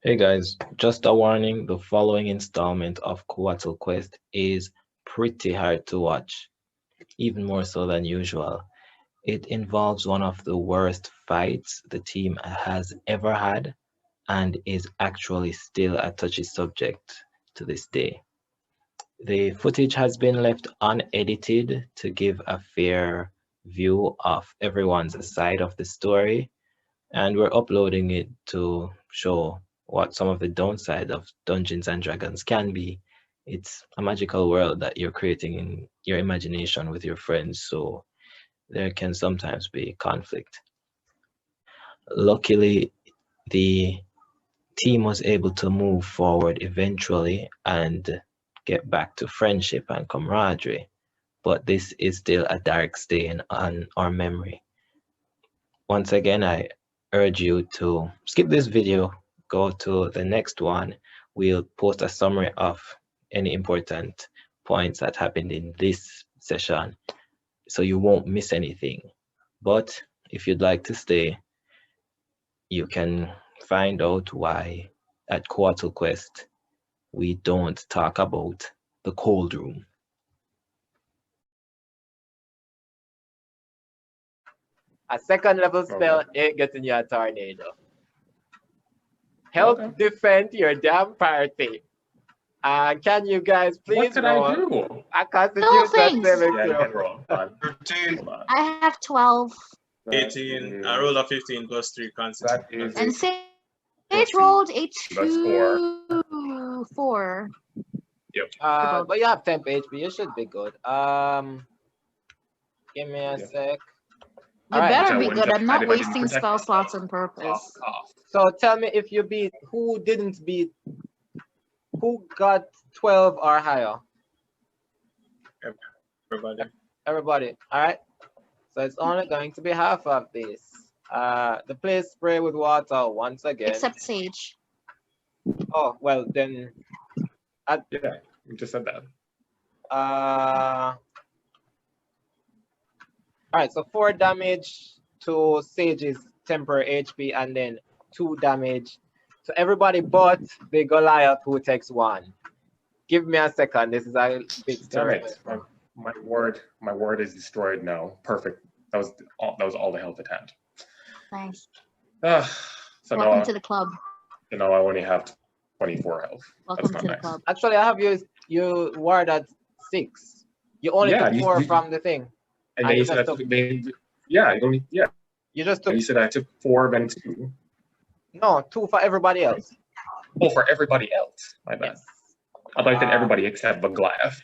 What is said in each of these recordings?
Hey guys, just a warning, the following installment of Couatl Quest is pretty hard to watch, even more so than usual. It involves one of the worst fights the team has ever had and is actually still a touchy subject to this day. The footage has been left unedited to give a fair view of everyone's side of the story, and we're uploading it to show what some of the downside of Dungeons and Dragons can be. It's a magical world that you're creating in your imagination with your friends, so there can sometimes be conflict. Luckily, the team was able to move forward eventually and get back to friendship and camaraderie, but this is still a dark stain on our memory. Once again, I urge you to skip this video, go to the next one. We'll post a summary of any important points that happened in this session so you won't miss anything. But if you'd like to stay, you can find out why at Couatl Quest we don't talk about the cold room. A second level spell ain't getting you a tornado. Help defend your damn party. Can you guys please What did I do? a constitution saving Yeah, you throw? can roll. 13, I have 12. 18. I rolled a 15 plus 3 That constitution. is And Sage rolled a That's 4. Yep. But you have 10 HP. You should be good. Give me a sec. You Alright. better I be wouldn't good. have I'm not had if I didn't wasting protect spell myself. slots on purpose. So tell me if you beat, who didn't beat, who got 12 or higher? Everybody. Everybody. Alright. So it's only going to be half of this. The place spray with water once again. Except Sage. Oh, well then. Yeah, you just said that. Alright, so 4 damage to Sage's temporary HP and then 2 damage to everybody but the Goliath who takes 1. Give me a second. This is a bit Alright. My ward is destroyed now. Perfect. That was all the health it had. Nice. So Welcome now, to the club. I only have 24 health. Welcome That's to not the nice. club. Actually, I have you ward at 6. You only took 4 from the thing. And then you said You just took. You said I took 4 then 2. No, 2 for everybody else. Oh, for everybody else. My bad. Yes. I thought you said everybody except the Goliath.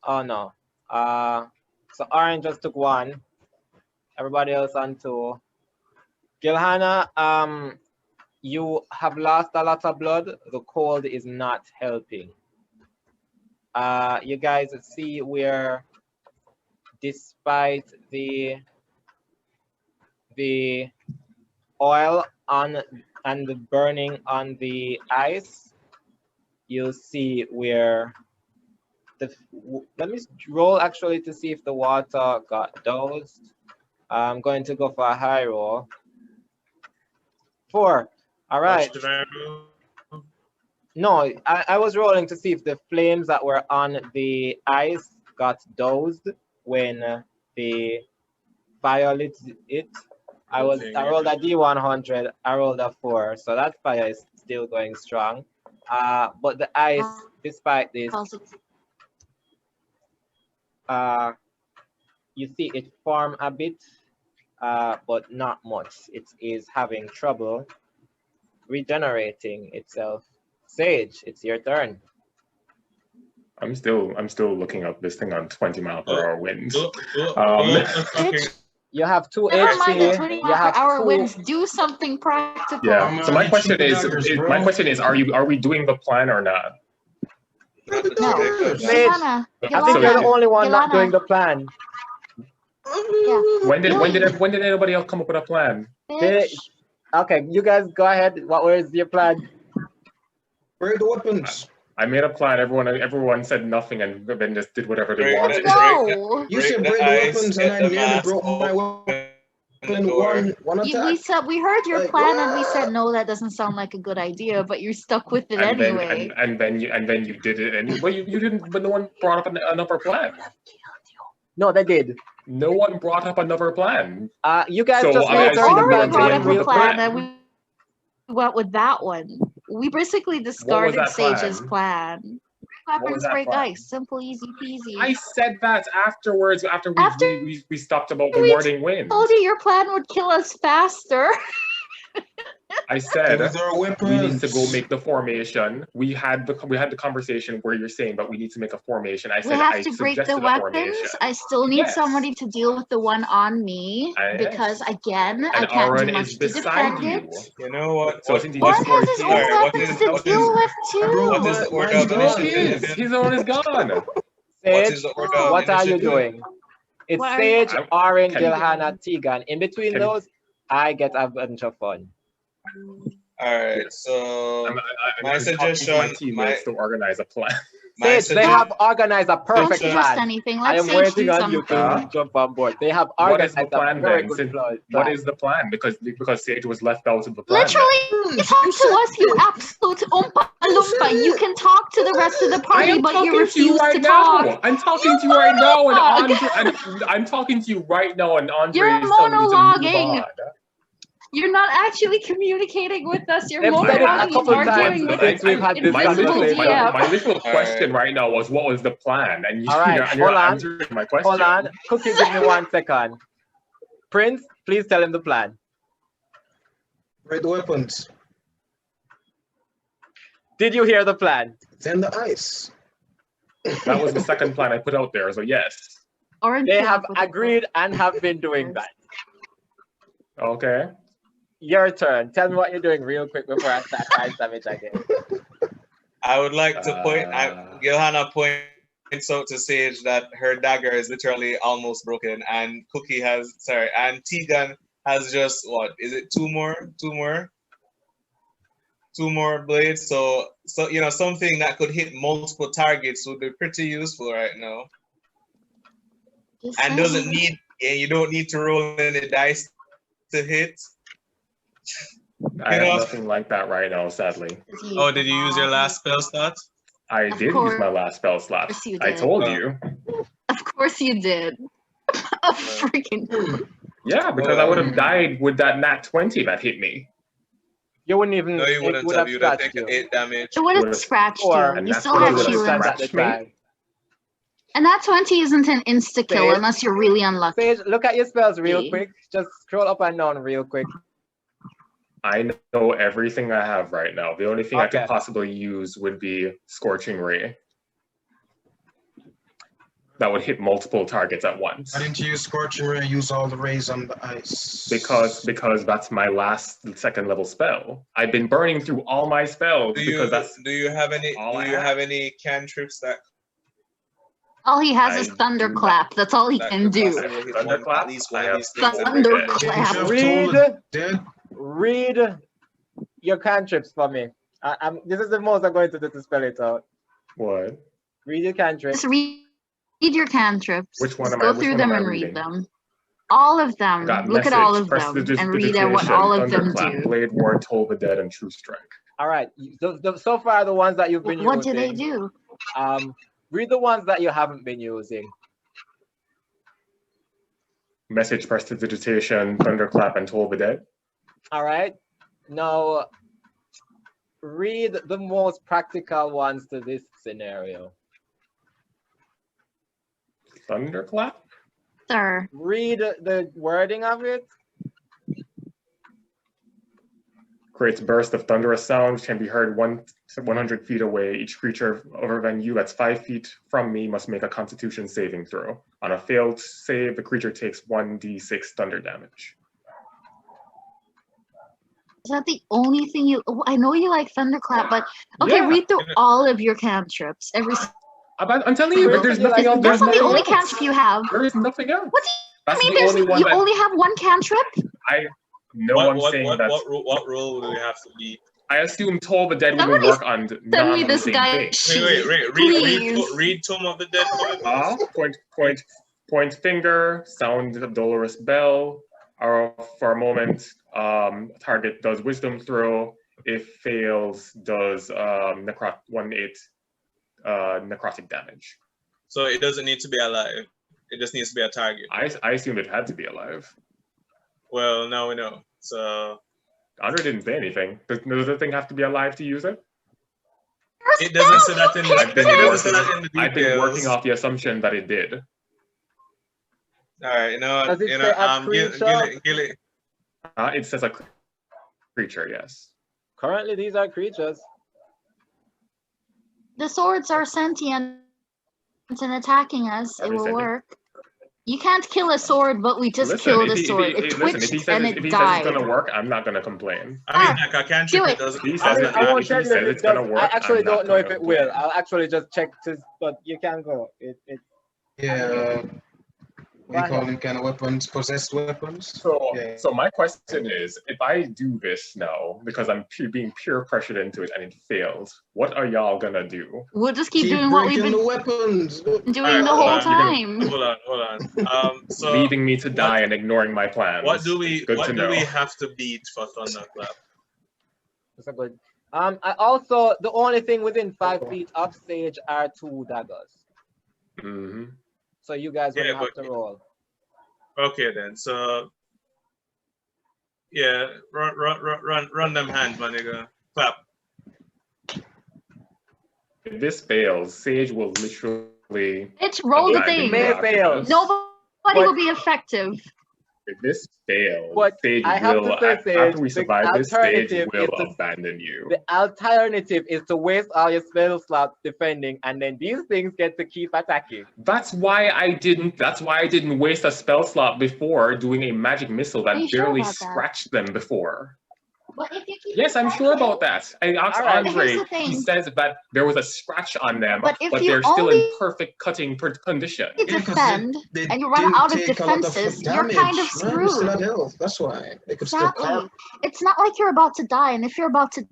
Oh no. So Orange just took 1. Everybody else on 2. Gilhana, you have lost a lot of blood. The cold is not helping. You guys see where, despite the oil on and the burning on the ice, you see where let me roll actually to see if the water got dosed. I'm going to go for a high roll. 4. All right. No, I was rolling to see if the flames that were on the ice got dosed when the fire lit it. I rolled a D100. I rolled a 4, so that fire is still going strong. But the ice, despite this, you see it form a bit, but not much. It is having trouble regenerating itself. Sage, it's your turn. I'm still looking up this thing on 20-mile-per-hour winds. You have 2 Never mind the HP. 20-mile-per-hour winds. Do something practical. Yeah. So my question is, are we doing the plan or not? No. Gilhana, you're the only one not doing the plan. Yeah. When did anybody else come up with a plan? Okay, you guys go ahead. What was your plan? Where are the weapons? I made a plan. Everyone said nothing and then just did whatever they wanted. No. You said bring the weapons and I nearly broke my weapon. Open one attack. We heard your Like, plan and we what? said no, that doesn't sound like a good idea, but you're stuck with it And then anyway. and then you did it anyway. But you didn't. But no one brought up another plan. No, they did. No one brought up another plan. You guys So just I made 30 assume we Already plans were brought going up with a the plan plan. and we went with that one. We basically discarded that Sage's plan? plan. What was Weapons that break plan? ice. Simple, easy peasy. I said that afterwards, after we stopped about the we wording win. told you your plan would kill us faster. I said With our we need weapons. to go make the formation. We had the conversation where you're saying, but we need to make a formation. I We said have I to break the suggested a weapons. formation. I still need Yes. somebody to deal with the one on me because again, I And can't Aaron do much is to beside defend you. it. You know what? So since he Oren destroyed has his his, own Alright, what weapons is- to what deal is- with too. What is the order Mine's of gone. initiative? his own is gone. What Sage, is the order of what are you initiative? doing? It's What are Sage, you- Orange, Can- Gilhana, Tegan. In between Can- those, I get a bunch of fun. Alright, so I'm my talking to suggestion, my teammates to organize a plan. my Sage, they have organized a Don't perfect suggest plan. anything. I Let's am Sage waiting do on you something. to jump on board. They have What organized is the a plan very then? good Since- plan. What is the plan? Because Sage was left out of the plan. Literally, talk to us, you absolute oompa loompa. You can talk to the rest of the I party, am but talking you to you refuse right to now. talk. I'm talking to you right now, and monologue. Andre, and I'm talking to you right now, and Andre You're is telling me to move monologuing. on. You're not actually communicating with us. You're They've said it a monologuing, couple arguing times with since we've had this My invisible literal, conversation. my literal question Alright. right now was, what was the plan? And All right, you're hold on. answering my question. Hold on. Cookie, give me 1 second. Prince, please tell him the plan. Break the weapons. Did you hear the plan? Then the ice. That was the second plan I put out there, so yes. Orange They came have up with a agreed and have been doing that. Okay. Your turn. Tell me what you're doing real quick before I start ice damage again. I would like to point, Uh, Johanna points out to Sage that her dagger is literally almost broken, and and Tegan has just, what, is it two more blades? So, something that could hit multiple targets would be pretty useful right now. Just And saying. you don't need to roll any dice to hit. I have know- nothing like that right now, sadly. Oh, did you use your last spell slot? I Of did use course my last spell slot. you I did. told Oh. you. Of course you did. A freaking. Yeah, because I would have died with that nat 20 that hit me. You wouldn't even. No, you it wouldn't would have. have You'd have scratched taken you. 8 damage. It would have Would've- scratched Or- you. And You that's still what have would've healing. scratched at the me. time. And that 20 isn't an insta kill Sage. unless you're really unlucky. Sage, look at your spells real Okay. quick. Just scroll up and down real quick. I know everything I have right now. The only thing I Okay. could possibly use would be Scorching Ray. That would hit multiple targets at once. I didn't use Scorching Ray, use all the rays on the ice. Because that's my last second level spell. I've been burning through all my spells Do because that's you have any all I have. cantrips that All he has is I do thunderclap. That's all he that can could do. possibly hit Thunderclap? at least one I of have these things? Thunderclap. Dead. Read your cantrips for me. This is the most I'm going to do to spell it out. what? Read your cantrips. Just read your cantrips. Which one Just am I- go which through one them am I and reading? read them. All of them. Got Look at message, all of them and read out what all of them Thunderclap, do. Blade Ward, Toll the Dead, and True Strike. All right. So far, the ones that you've been What using. do they do? Read the ones that you haven't been using. Message, Prestidigitation, Thunderclap, and Toll the Dead. All right. Now, read the most practical ones to this scenario. Thunderclap? Sir. Read the wording of it. Creates a burst of thunderous sound, can be heard 100 feet away. Each creature other than you that's 5 feet from me must make a Constitution saving throw. On a failed save, the creature takes 1d6 thunder damage. Is that the only thing you? Oh, I know you like thunderclap, but okay, Yeah. read through all of your cantrips. I'm telling you, there's nothing else. That's not the nothing only else. cantrip you have. There is nothing else. What do That's you mean? the There's only one you that only have one cantrip? no what, I'm what, saying what, that. what role do we have to be? I assume Toll the Dead would Somebody work on Send me this non-living guy. things. Read Tomb of the Dead. Point finger, sound of dolorous bell, For a moment, target does wisdom throw. If fails, does 1d8 necrotic damage. So it doesn't need to be alive. It just needs to be a target. I assumed it had to be alive. Well, now we know. So Andre didn't say anything. Does the thing have to be alive to use it? it doesn't say that in the, I've been working off the assumption that it did. All right, Does it say a creature? Gilly. It says a creature, yes. Currently, these are creatures. The swords are sentient and attacking us. It will work. You can't kill a sword, but we just killed a sword. It twitched and it if he died. says it's gonna work, I'm not gonna complain. I mean, like, I can't do it. If he says it's gonna work, I actually don't know if it complain. will. I'll actually just check to, but you can go. Yeah. We call them kind of weapons, possessed weapons. So my question is, if I do this now because I'm being pure pressured into it and it fails, what are y'all gonna do? We'll just keep doing what we've been the weapons. doing the whole time. Hold on. So leaving me to die and ignoring my plans. What do we know. have to beat for Thunderclap? That's a good. I also, the only thing within 5 feet of Sage are 2 daggers. Mm-hmm. So you guys will have to roll. Okay then. So yeah, run them hands, my nigga. Clap. If this fails, Sage will literally. It's roll the thing. May fail. Nobody will be effective. If this fails, But Sage I have will, to say, Sage, after we the survive this, Sage alternative will is to- abandon you. The alternative is to waste all your spell slots defending, and then these things get to keep attacking. That's why I didn't waste a spell slot before doing a magic missile that Are you sure barely about that? scratched them before. But if you keep Yes, I'm sure about that. I asked All right. Andre. Here's the He thing. says that there was a scratch on them, But but if you they're still in only- perfect cutting condition. you defend and you run out of defenses, you're kind of Still screwed. have health. That's why they could still Exactly. carve. It's not like you're about to die, and if you're about to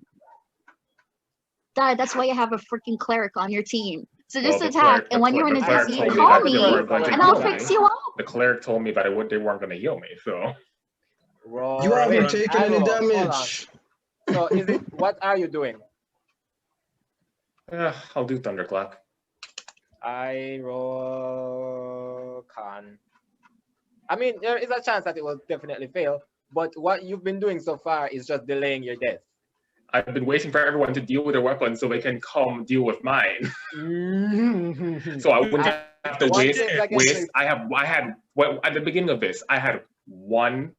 die, that's why you have a freaking cleric on your team. So just Well, the attack, cleric- and when the you're in a cleric disease, told me call that me, they weren't going to and I'll heal fix me. you up. The cleric told me that they weren't going to heal me, so. Roll. You haven't Wait, taken I any roll. Hold on. damage. So what are you doing? I'll do Thunderclap. I roll con. I mean, there is a chance that it will definitely fail, but what you've been doing so far is just delaying your death. I've been waiting for everyone to deal with their weapons so they can come deal with mine. So I wouldn't have to waste. At the beginning of this, I had 1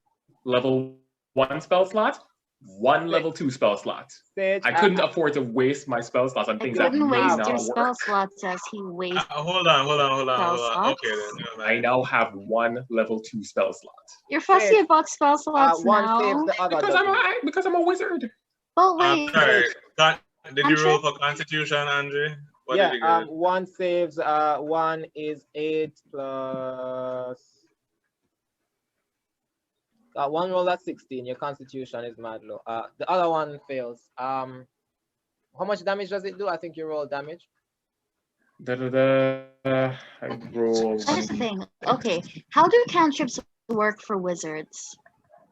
level 1 spell slot, 1 level 2 spell slot. Sage, I couldn't afford to waste my spell slots on I things that couldn't may waste not your work. spell slots as he wasted. Hold on. Spell slots? Okay then. never mind. I now have 1 level 2 spell slot. You're fussy Sage, about spell slots one now. saves the other. Because I'm a wizard. But wait, Sorry. Did you Andre? roll for Constitution, Andre? What Yeah, did you get? 1 saves, 1 is 8 plus. 1 roll at 16, your constitution is mad low. The other one fails. How much damage does it do? I think you roll damage. I roll that's the thing. Okay, how do cantrips work for wizards?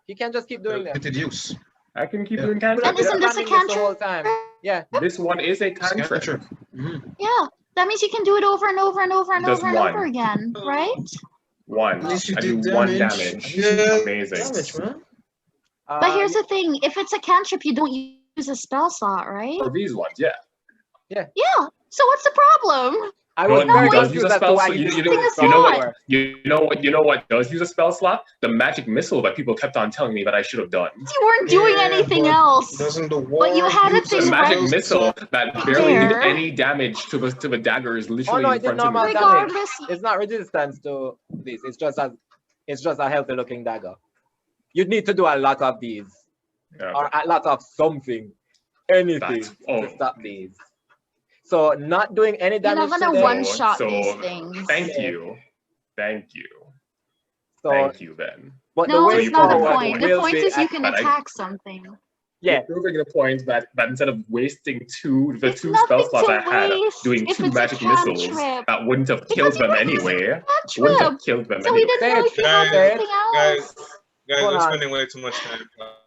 You can just keep doing them. Limited use. I can keep doing And cantrips. isn't this a Spamming this the whole cantrip? time. Yeah. This one is a cantrip. Cantrip. Yeah, that means you can do it over and over and over and Does over and one. over again, right? 1. At least you I do did 1 damage. damage. Yeah. Amazing. Damage, man. But here's the thing: if it's a cantrip, you don't use a spell slot, right? For these ones, yeah. Yeah. So what's the problem? I You was know what very does use confused a as to spell why slot? he You didn't know use what- the you know spell what? You know what does use a spell slot? The magic missile that people kept on telling me that I should have done. You weren't doing Yeah, anything but else. Doesn't the But you had a use thing The magic right missile that barely did there. any damage to the dagger is literally no, in it did front of me. normal damage. Regardless, It's not resistance to this. It's just a healthy looking dagger. You'd need to do a lot of these. Yeah. Or a lot of something. Anything to stop these. So not doing any you're damage not to gonna them. one-shot so these things. Thank Yeah. you. Thank you. So, Thank you, then. but the No, way it's not the forward point. The will point be is you at- can but I- attack something. Yeah. You're proving the point that instead of wasting It's two spell nothing slots to I had waste doing if 2 it's a magic missiles cantrip. that wouldn't have Because killed you them were using anyway. a Wouldn't have cantrip. killed them So we anyway. didn't know if you had Guys, anything else. Guys, Hold we're on. spending way too much time.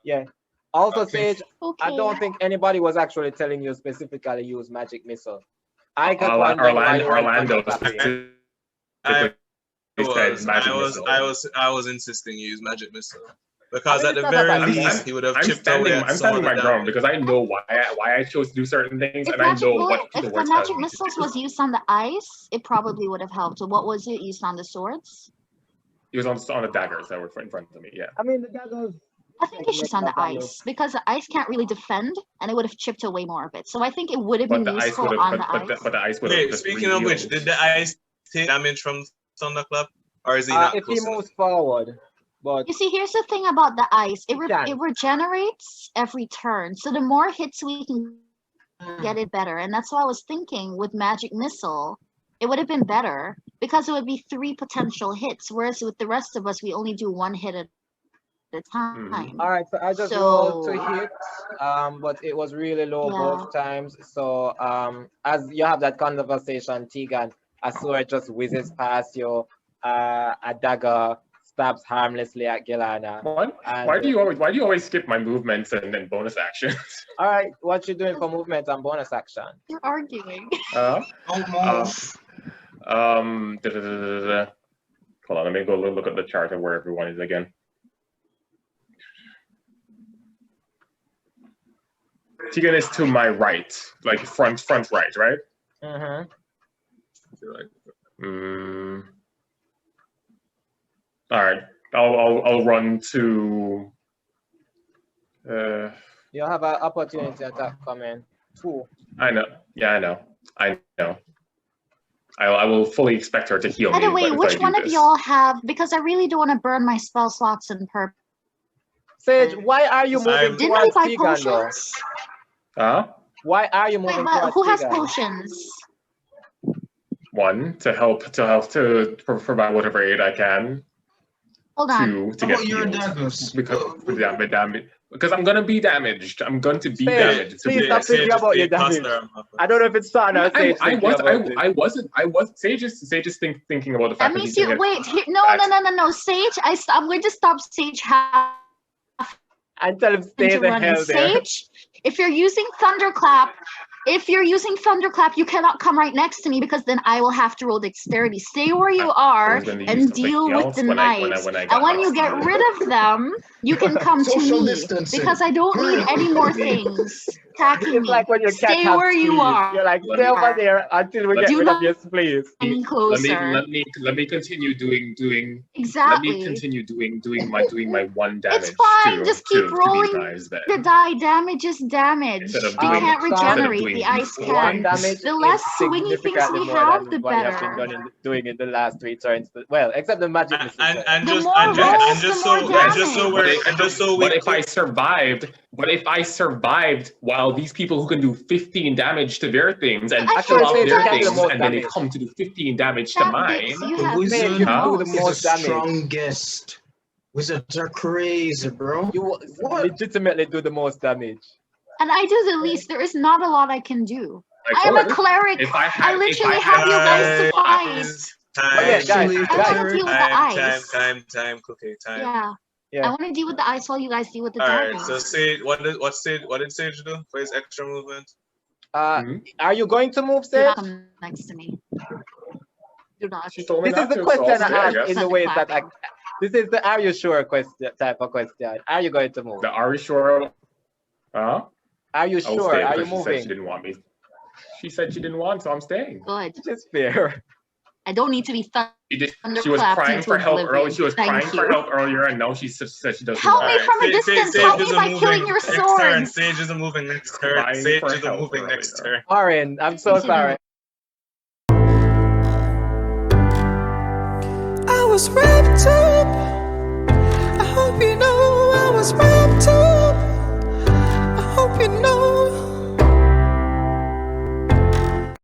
Yeah. Also, Okay. Sage, Okay. I don't think anybody was actually telling you specifically use magic missile. I got wondering why you Orlando were specifically I said magic missile. I was insisting you use magic missile because I mean, at the it's not that very bad. least he would have chipped away at I'm some of standing the my ground damage. because I know why I chose to do certain things, If and I know what if people the were magic telling me to missiles do. was used on the ice, it probably would have helped. So what was it used on the swords? It was on the daggers that were in front of me. Yeah. I mean, the daggers. I think it's just on the ice because the ice can't really defend, and it would have chipped away more of it. So I think it would have But been the ice useful would on have, the ice. but the ice would have. Wait, speaking of which, did the ice take damage from Thunderclap, or is he not If he close enough? moves forward, but You see, here's the thing about the ice. It can. regenerates every turn. So the more hits we can get, it better. And that's why I was thinking with Magic Missile, it would have been better because it would be 3 potential hits, whereas with the rest of us, we only do 1 hit at a time. All right, so I just rolled 2 hits, but it was really low both times. So as you have that conversation, Tegan, a sword just whizzes past you, a dagger stabs harmlessly at Gilana. Why do you always skip my movements and then bonus actions? All right, what you doing for movement and bonus action? You're arguing. Hold on, let me go look at the chart of where everyone is again. Tegan is to my right, like front right, right? Mm-hmm. All right, I'll run to. You'll have an opportunity attack coming. 2. I know. Yeah, I know. I will fully expect her to heal me. By the way, which one of this. y'all have? Because I really don't want to burn my spell slots in purpose. Sage, why are you moving Didn't we towards buy Tegan, though? potions? Why are you Wait, moving but towards who has Tegan? potions? One to help to provide whatever aid I can. Hold on. To get your healed. daggers? Because I'm gonna be damaged. I'm going to be damaged. Please stop thinking about your damage. I don't know if it's Son or Sage. I wasn't. Sage is thinking about the fact That means that you wait. No. Sage, I'm going to stop Sage half. And tell him stay the hell there. Sage, if you're using Thunderclap, you cannot come right next to me because then I will have to roll dexterity. Stay where you are and deal with the knives. And when you get rid of them, you can come to me because I don't need any more things attacking It's like when your cat Stay has where you fleas. are. You're like, stay over there until we get rid of your fleas. Any closer. Let me continue doing Exactly. Let me continue doing my 1 damage. It's fine. Just keep rolling. The die damage is damage. Instead of You doing- can't regenerate. doing The ice one can. damage The less is swingy things significantly we more have, than the what you have been better. doing in the last 3 turns. Well, except the magic missile. But if I survived while these people who can do 15 damage to their things and Actually, kill off their that's things the most and then they damage. come to do 15 damage to mine. The wizard you do the is most the damage. strongest. Wizards are crazy, bro. You legitimately do the most damage. And I do the least. There is not a lot I can do. I am a could. cleric. If I I literally have you guys surprised. Okay, guys, I want to deal with the ice. Time, Cookie, time. Yeah. I want to deal with the ice while you guys deal with the Alright, daggers. so Sage, what did Sage do for his extra movement? Are you going to move, Do Sage? not come next to me. Do not. She told me This is not the to, question so I I'll ask stay, in the ways that I. This is the "Are you sure?" type of question. Are you going to move? The are you sure? Are you I'll sure? stay Are you because she said moving? she didn't want me. She said she didn't want, so I'm staying. Good. Which is fair. I don't need to be She was crying for help earlier. She was crying for help earlier, and now she said she doesn't Help want me it. from a distance. Help me by killing your sword. Sage isn't moving next turn. Crying Sage for isn't help moving earlier. next turn. Orin, I'm so sorry. I was ripped to